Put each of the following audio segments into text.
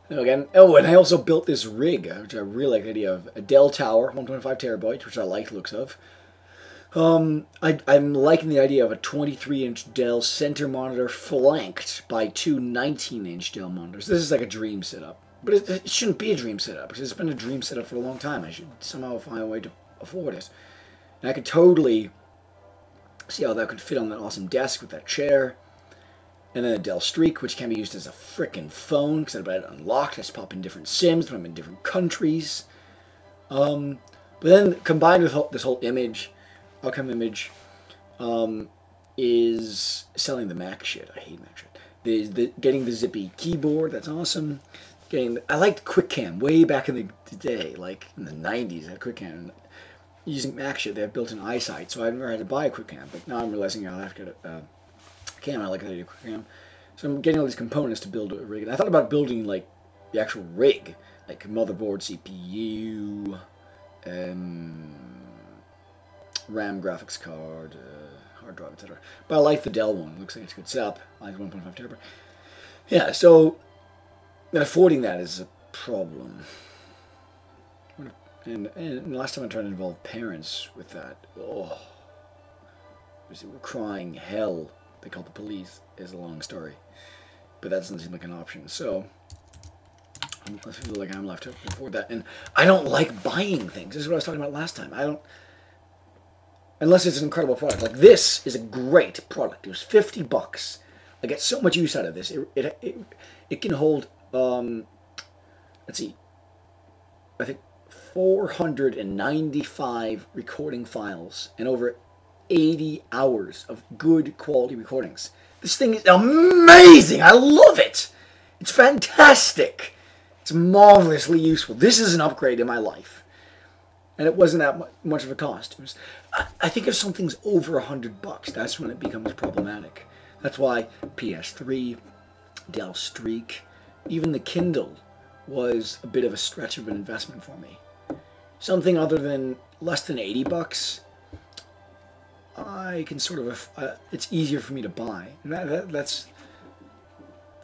Again, oh, and I also built this rig, which I really like the idea of. A Dell tower, 125 terabytes, which I like the looks of. I'm liking the idea of a 23-inch Dell center monitor flanked by two 19-inch Dell monitors. This is like a dream setup. But it shouldn't be a dream setup, because it's been a dream setup for a long time. I should somehow find a way to afford it. And I could totally see how that could fit on that awesome desk with that chair. And then a Dell Streak, which can be used as a frickin' phone, because I've got it unlocked. I just pop in different SIMs when I'm in different countries. But then combined with this whole image, outcome image, is selling the Mac shit. I hate Mac shit. Getting the zippy keyboard, that's awesome. I liked QuickCam way back in the day, like in the 90s. I had QuickCam. Using Mac shit, they have built-in eyesight, so I never had to buy a QuickCam. But now I'm realizing I'll have to get a cam. I like the idea of QuickCam. So I'm getting all these components to build a rig. And I thought about building like the actual rig, like motherboard, CPU, RAM, graphics card, hard drive, etc. But I like the Dell one. It looks like it's a good setup. I like 1.5 terabyte. Yeah, so affording that is a problem. And last time I tried to involve parents with that, oh, it was crying hell. They called the police. Is a long story, but that doesn't seem like an option. So I feel like I'm left to afford that, and I don't like buying things. This is what I was talking about last time. I don't, unless it's an incredible product. Like this is a great product. It was $50. I get so much use out of this. It can hold let's see, I think 495 recording files and over 80 hours of good quality recordings. This thing is amazing. I love it. It's fantastic. It's marvelously useful. This is an upgrade in my life. And it wasn't that much of a cost. It was, I think if something's over $100, that's when it becomes problematic. That's why PS3, Dell Streak, even the Kindle was a bit of a stretch of an investment for me. Something other than less than $80, I can sort of, it's easier for me to buy. And that's,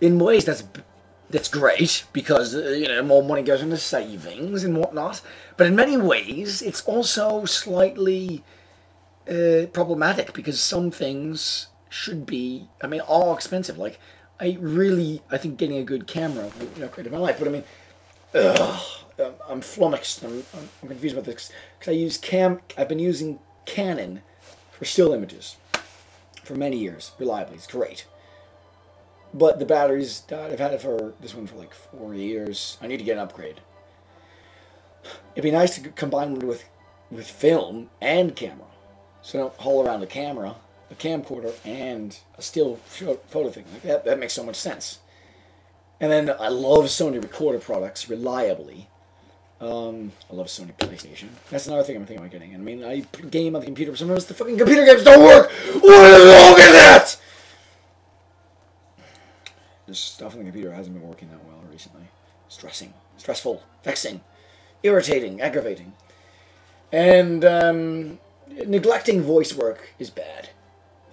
in ways, that's great, because, you know, more money goes into savings and whatnot. But in many ways, it's also slightly problematic, because some things should be, I mean, all expensive. Like, I think getting a good camera will upgrade my life. But I mean, I'm flummoxed. I'm confused about this, because I've been using Canon for still images for many years, reliably. It's great. But the batteries died. I've had it for this one for like 4 years. I need to get an upgrade. It'd be nice to combine it with film and camera, so I don't haul around a camera, a camcorder, and a still photo thing like that. That makes so much sense. And then I love Sony recorder products reliably. I love Sony PlayStation. That's another thing I'm thinking about getting. I mean, I game on the computer, but sometimes the fucking computer games don't work. What is wrong with that? This stuff on the computer hasn't been working that well recently. Stressful, vexing, irritating, aggravating. And neglecting voice work is bad.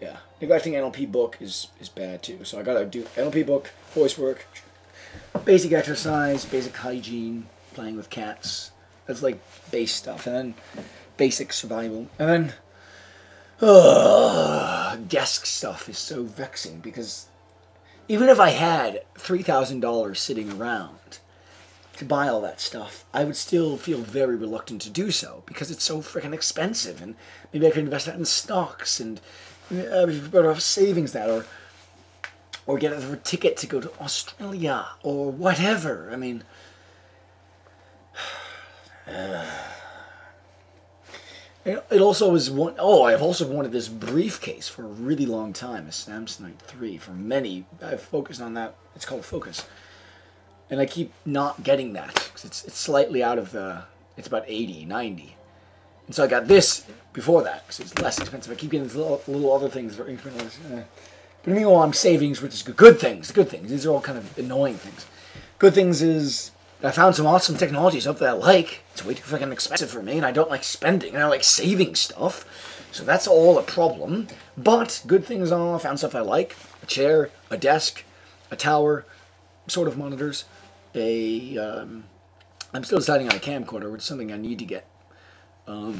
Yeah, neglecting NLP book is bad too. So I gotta do NLP book, voice work, basic exercise, basic hygiene, playing with cats. That's like base stuff. And then basic survival. And then desk stuff is so vexing, because even if I had $3,000 sitting around to buy all that stuff, I would still feel very reluctant to do so, because it's so freaking expensive. And maybe I could invest that in stocks, and better off savings that, or get a ticket to go to Australia or whatever. I mean, it also is one. Oh, I've also wanted this briefcase for a really long time, a Samsonite 3. For many, I've focused on that. It's called Focus, and I keep not getting that, because it's slightly out of the. It's about 80, 90. And so I got this before that, because it's less expensive. I keep getting these little other things that are incremental. But meanwhile, I'm savings, which is good things. Good things. These are all kind of annoying things. Good things is I found some awesome technology stuff that I like. It's way too freaking expensive for me, and I don't like spending, and I like saving stuff. So that's all a problem. But good things are, I found stuff I like. A chair, a desk, a tower, sort of monitors. I'm still deciding on a camcorder, which is something I need to get. A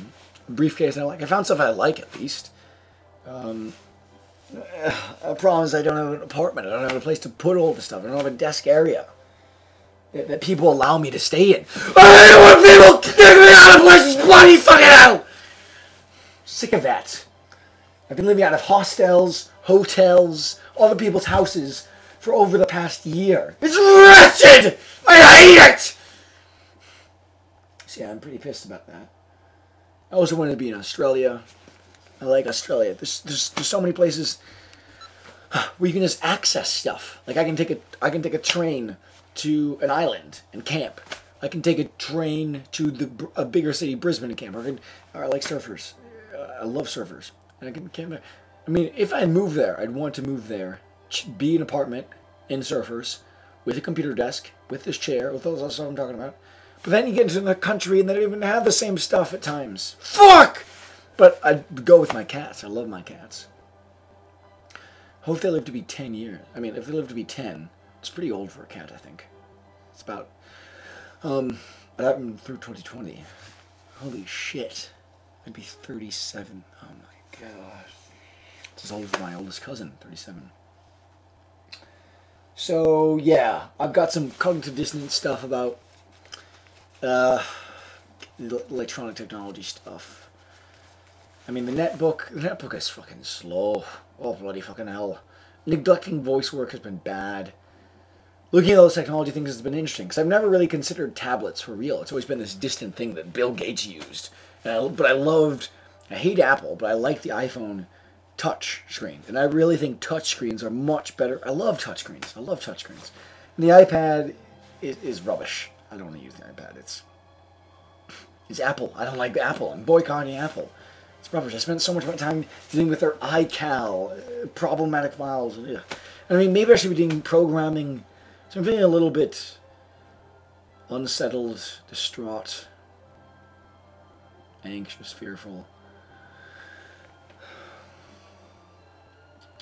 briefcase I like. I found stuff I like at least. A problem is I don't have an apartment. I don't have a place to put all the stuff. I don't have a desk area that people allow me to stay in. I don't want people kicking me out of places. Bloody fucking hell! Sick of that. I've been living out of hostels, hotels, other people's houses for over the past year. It's wretched! I hate it! So yeah, I'm pretty pissed about that. I also wanted to be in Australia. I like Australia. There's so many places where you can just access stuff. Like I can take a train to an island and camp. I can take a train to a bigger city, Brisbane, and camp. I like surfers. I love surfers. And I can camp there. I mean, if I move there, I'd want to move there, be an apartment in surfers with a computer desk, with this chair, with all that stuff I'm talking about. But then you get into the country and they don't even have the same stuff at times. Fuck! But I'd go with my cats. I love my cats. Hope they live to be 10 years. I mean, if they live to be 10, it's pretty old for a cat, I think. It's about... It happened through 2020. Holy shit. I'd be 37. Oh my god. It's as old as my oldest cousin, 37. So, yeah. I've got some cognitive dissonance stuff about... electronic technology stuff. I mean, the netbook is fucking slow. Oh, bloody fucking hell. Neglecting voice work has been bad. Looking at those technology things has been interesting, because I've never really considered tablets for real. It's always been this distant thing that Bill Gates used. But I hate Apple, but I like the iPhone touch screen. And I really think touch screens are much better. I love touch screens. And the iPad is rubbish. I don't want to use the iPad. It's Apple. I don't like Apple. I'm boycotting Apple. It's rubbish. I spent so much time dealing with their iCal, problematic files. Ugh. I mean, maybe I should be doing programming. So I'm feeling a little bit unsettled, distraught, anxious, fearful.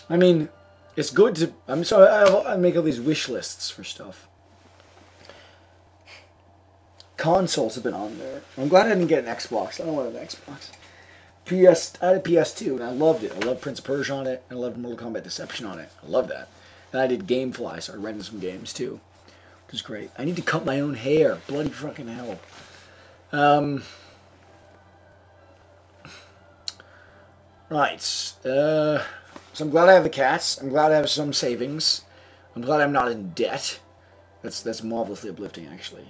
I mean, it's good to... I make all these wish lists for stuff. Consoles have been on there. I'm glad I didn't get an Xbox. I don't want an Xbox. I had a PS2 and I loved it. I loved Prince of Persia on it. I loved Mortal Kombat Deception on it. I love that. And I did Gamefly, so I rented some games too, which is great. I need to cut my own hair. Bloody fucking hell. Right. So I'm glad I have the cats. I'm glad I have some savings. I'm glad I'm not in debt. That's marvelously uplifting, actually.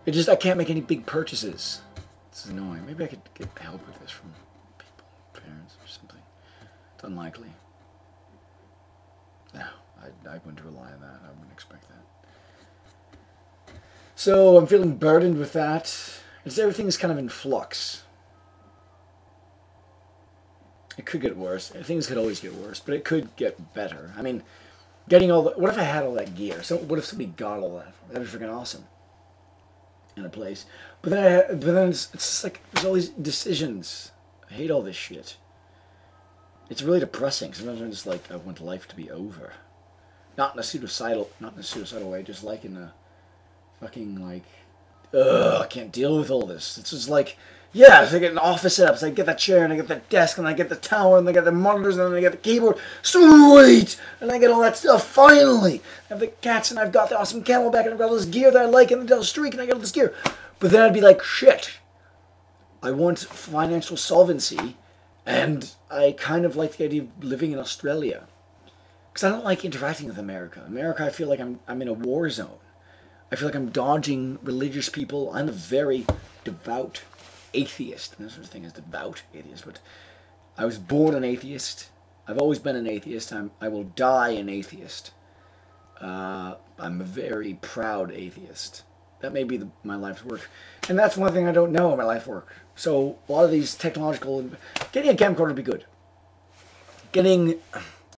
It just, I can't make any big purchases. It's annoying. Maybe I could get help with this from people, parents or something. It's unlikely. No, I wouldn't rely on that. I wouldn't expect that. So I'm feeling burdened with that. Everything's kind of in flux. It could get worse. Things could always get worse, but it could get better. I mean, getting all the... What if I had all that gear? So what if somebody got all that? That'd be freaking awesome. In a place. But then it's just like, there's all these decisions. I hate all this shit. It's really depressing. Sometimes I'm just like, I want life to be over. Not in a suicidal way, just like in a fucking like, ugh, I can't deal with all this. It's just like, yeah, so I get an office setup, so I get that chair, and I get that desk, and I get the tower, and I get the monitors, and then I get the keyboard. Sweet! And I get all that stuff, finally! I have the cats, and I've got the awesome camelback, and I've got all this gear that I like, and the Del Streak, and I got all this gear. But then I'd be like, shit. I want financial solvency, and I kind of like the idea of living in Australia. Because I don't like interacting with America. America, I feel like I'm in a war zone. I feel like I'm dodging religious people. I'm a very devout atheist. There's such a thing as devout atheist, but I was born an atheist. I've always been an atheist. I will die an atheist. I'm a very proud atheist. That may be my life's work. And that's one thing I don't know in my life work. So a lot of these technological... Getting a camcorder would be good. Getting